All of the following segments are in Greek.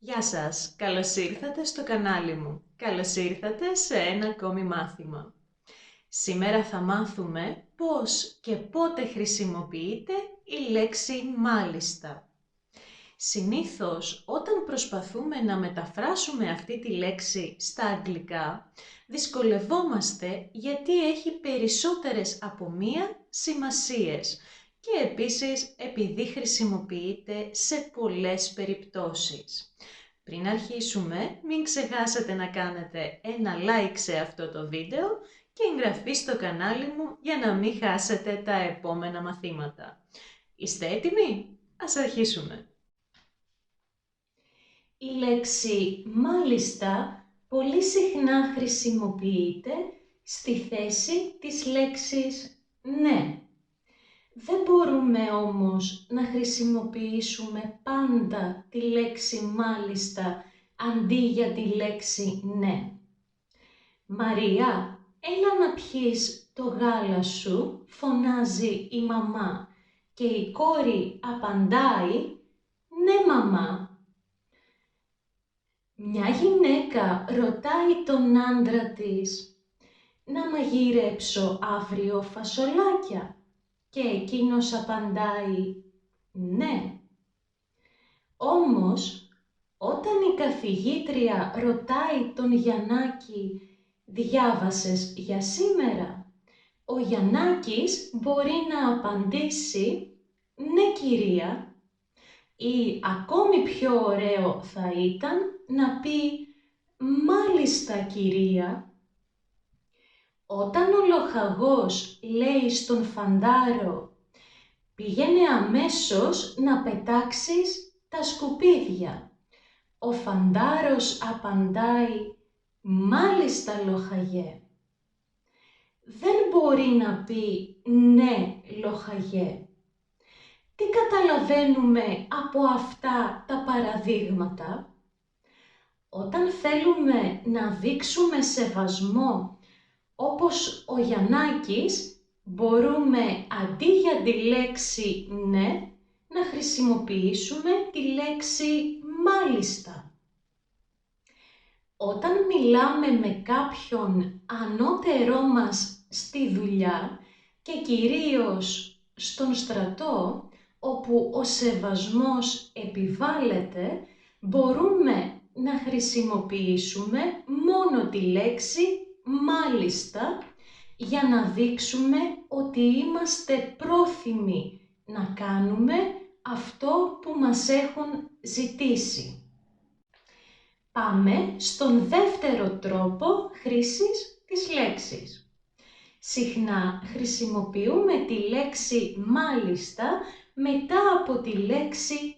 Γεια σας, καλώς ήρθατε στο κανάλι μου. Καλώς ήρθατε σε ένα ακόμη μάθημα. Σήμερα θα μάθουμε πώς και πότε χρησιμοποιείται η λέξη μάλιστα. Συνήθως, όταν προσπαθούμε να μεταφράσουμε αυτή τη λέξη στα αγγλικά, δυσκολευόμαστε γιατί έχει περισσότερες από μία σημασίες και επίσης επειδή χρησιμοποιείται σε πολλές περιπτώσεις. Πριν αρχίσουμε, μην ξεχάσετε να κάνετε ένα like σε αυτό το βίντεο και εγγραφή στο κανάλι μου για να μην χάσετε τα επόμενα μαθήματα. Είστε έτοιμοι? Ας αρχίσουμε! Η λέξη «μάλιστα» πολύ συχνά χρησιμοποιείται στη θέση της λέξης «ναι». Δεν μπορούμε όμως να χρησιμοποιήσουμε πάντα τη λέξη «μάλιστα» αντί για τη λέξη «ναι». «Μαρία, έλα να πιείς το γάλα σου», φωνάζει η μαμά και η κόρη απαντάει «ναι, μαμά». Μια γυναίκα ρωτάει τον άντρα της «να μαγειρέψω αύριο φασολάκια» και εκείνος απαντάει «ναι». Όμως, όταν η καθηγήτρια ρωτάει τον Γιαννάκη «διάβασες για σήμερα», ο Γιαννάκης μπορεί να απαντήσει «ναι, κυρία», ή ακόμη πιο ωραίο θα ήταν να πει «μάλιστα, κυρία». Όταν ο λοχαγός λέει στον φαντάρο «πήγαινε αμέσως να πετάξεις τα σκουπίδια», ο φαντάρος απαντάει «μάλιστα, λοχαγέ». Δεν μπορεί να πει «ναι, λοχαγέ». Τι καταλαβαίνουμε από αυτά τα παραδείγματα? Όταν θέλουμε να δείξουμε σεβασμό, όπως ο Γιαννάκης, μπορούμε αντί για τη λέξη «ναι» να χρησιμοποιήσουμε τη λέξη «μάλιστα». Όταν μιλάμε με κάποιον ανώτερό μας στη δουλειά και κυρίως στον στρατό, όπου ο σεβασμός επιβάλλεται, μπορούμε να χρησιμοποιήσουμε μόνο τη λέξη «μάλιστα» για να δείξουμε ότι είμαστε πρόθυμοι να κάνουμε αυτό που μας έχουν ζητήσει. Πάμε στον δεύτερο τρόπο χρήσης της λέξης. Συχνά χρησιμοποιούμε τη λέξη «μάλιστα» μετά από τη λέξη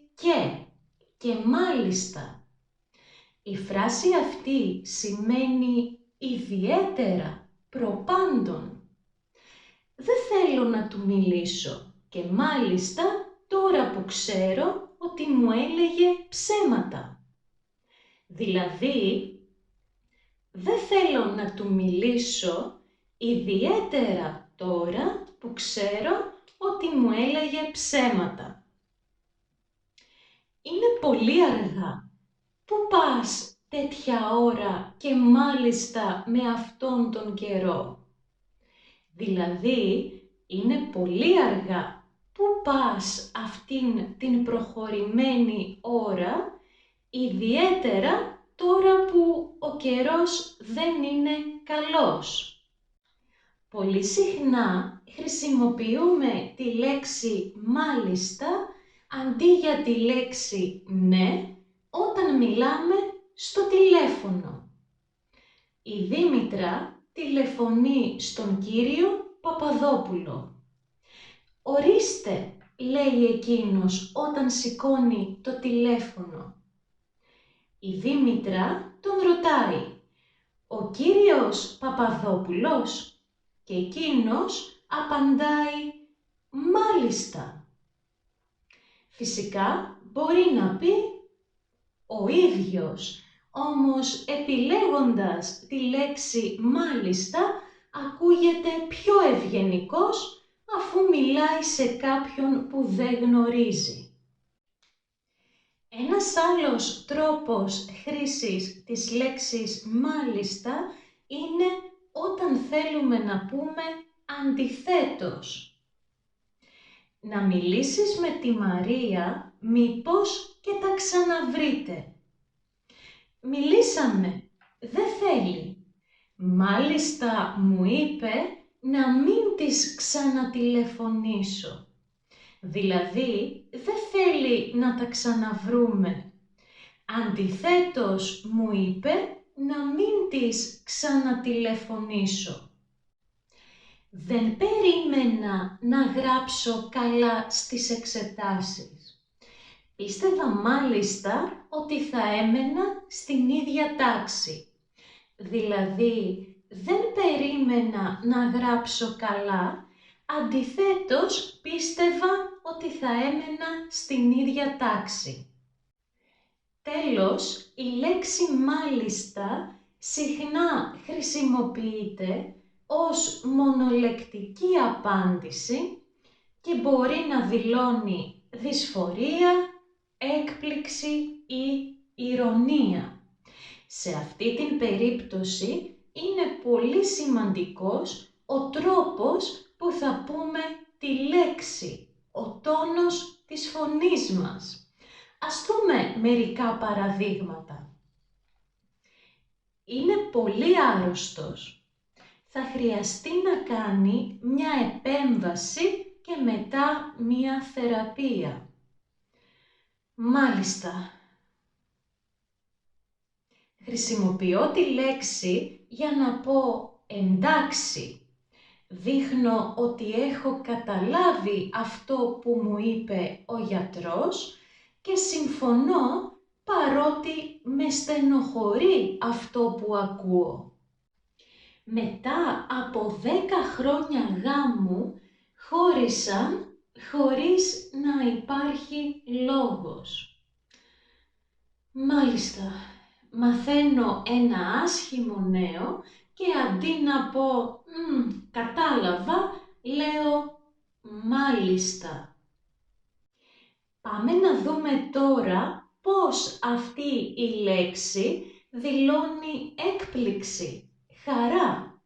«και» «μάλιστα». Η φράση αυτή σημαίνει «ιδιαίτερα», «προπάντων». Δεν θέλω να του μιλήσω και μάλιστα τώρα που ξέρω ότι μου έλεγε ψέματα. Δηλαδή, δεν θέλω να του μιλήσω ιδιαίτερα τώρα που ξέρω ότι μου έλεγε ψέματα. Είναι πολύ αργά. Πού πας τέτοια ώρα και μάλιστα με αυτόν τον καιρό? Δηλαδή, είναι πολύ αργά. Πού πας αυτήν την προχωρημένη ώρα, ιδιαίτερα τώρα που ο καιρός δεν είναι καλός? Πολύ συχνά χρησιμοποιούμε τη λέξη «μάλιστα» αντί για τη λέξη «ναι» όταν μιλάμε στο τηλέφωνο. Η Δήμητρα τηλεφωνεί στον κύριο Παπαδόπουλο. «Ορίστε», λέει εκείνος όταν σηκώνει το τηλέφωνο. Η Δήμητρα τον ρωτάει «Ο κύριος Παπαδόπουλος?» και εκείνος απαντάει «μάλιστα». Φυσικά μπορεί να πει «ο ίδιος», όμως επιλέγοντας τη λέξη «μάλιστα» ακούγεται πιο ευγενικός αφού μιλάει σε κάποιον που δεν γνωρίζει. Ένας άλλος τρόπος χρήσης της λέξης μάλιστα είναι όταν θέλουμε να πούμε αντιθέτως. Να μιλήσεις με τη Μαρία, μήπως και τα ξαναβρείτε. Μιλήσαμε, δεν θέλει. Μάλιστα μου είπε να μην της ξανατηλεφωνήσω. Δηλαδή, δεν θέλει να τα ξαναβρούμε. Αντιθέτως, μου είπε να μην της ξανατηλεφωνήσω. Δεν περίμενα να γράψω καλά στις εξετάσεις. Πίστευα μάλιστα ότι θα έμενα στην ίδια τάξη. Δηλαδή, δεν περίμενα να γράψω καλά, αντιθέτως πίστευα ότι θα έμενα στην ίδια τάξη. Τέλος, η λέξη μάλιστα συχνά χρησιμοποιείται ως μονολεκτική απάντηση και μπορεί να δηλώνει δυσφορία, έκπληξη ή ηρωνία. Σε αυτή την περίπτωση είναι πολύ σημαντικός ο τρόπος που θα πούμε τη λέξη, ο τόνος της φωνής μας. Ας δούμε μερικά παραδείγματα. Είναι πολύ άρρωστος. Θα χρειαστεί να κάνει μια επέμβαση και μετά μια θεραπεία. Μάλιστα. Χρησιμοποιώ τη λέξη για να πω εντάξει. Δείχνω ότι έχω καταλάβει αυτό που μου είπε ο γιατρός και συμφωνώ παρότι με στενοχωρεί αυτό που ακούω. Μετά από 10 χρόνια γάμου χώρισαν χωρίς να υπάρχει λόγος. Μάλιστα, μαθαίνω ένα άσχημο νέο και αντί να πω κατάλαβα, λέω μάλιστα. Πάμε να δούμε τώρα πώς αυτή η λέξη δηλώνει έκπληξη, χαρά.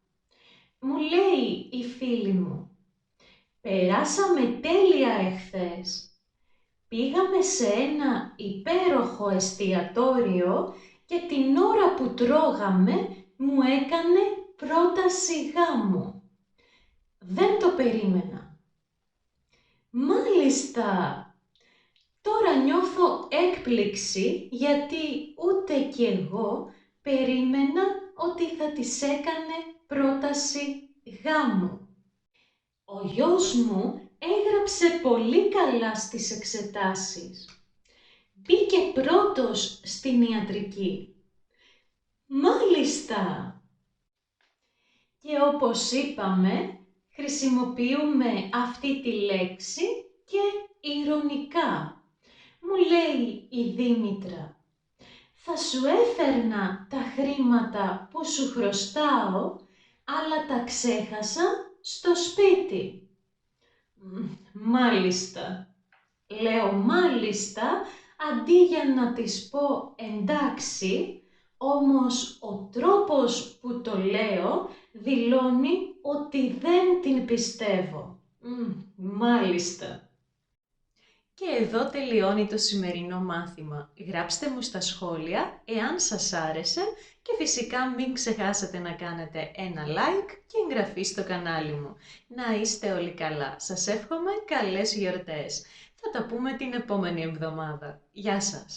Μου λέει η φίλη μου, περάσαμε τέλεια εχθές. Πήγαμε σε ένα υπέροχο εστιατόριο και την ώρα που τρώγαμε μου έκανε πρόταση γάμου. Δεν το περίμενα. Μάλιστα! Τώρα νιώθω έκπληξη γιατί ούτε κι εγώ περίμενα ότι θα της έκανε πρόταση γάμου. Ο γιος μου έγραψε πολύ καλά στις εξετάσεις. Μπήκε πρώτος στην ιατρική. Μάλιστα! Και όπως είπαμε, χρησιμοποιούμε αυτή τη λέξη και ηρωνικά. Μου λέει η Δήμητρα, θα σου έφερνα τα χρήματα που σου χρωστάω, αλλά τα ξέχασα στο σπίτι. Μάλιστα. Λέω μάλιστα, αντί για να της πω εντάξει, όμως ο τρόπος που το λέω δηλώνει ότι δεν την πιστεύω. Μάλιστα. Και εδώ τελειώνει το σημερινό μάθημα. Γράψτε μου στα σχόλια εάν σας άρεσε και φυσικά μην ξεχάσετε να κάνετε ένα like και εγγραφή στο κανάλι μου. Να είστε όλοι καλά. Σας εύχομαι καλές γιορτές. Θα τα πούμε την επόμενη εβδομάδα. Γεια σας!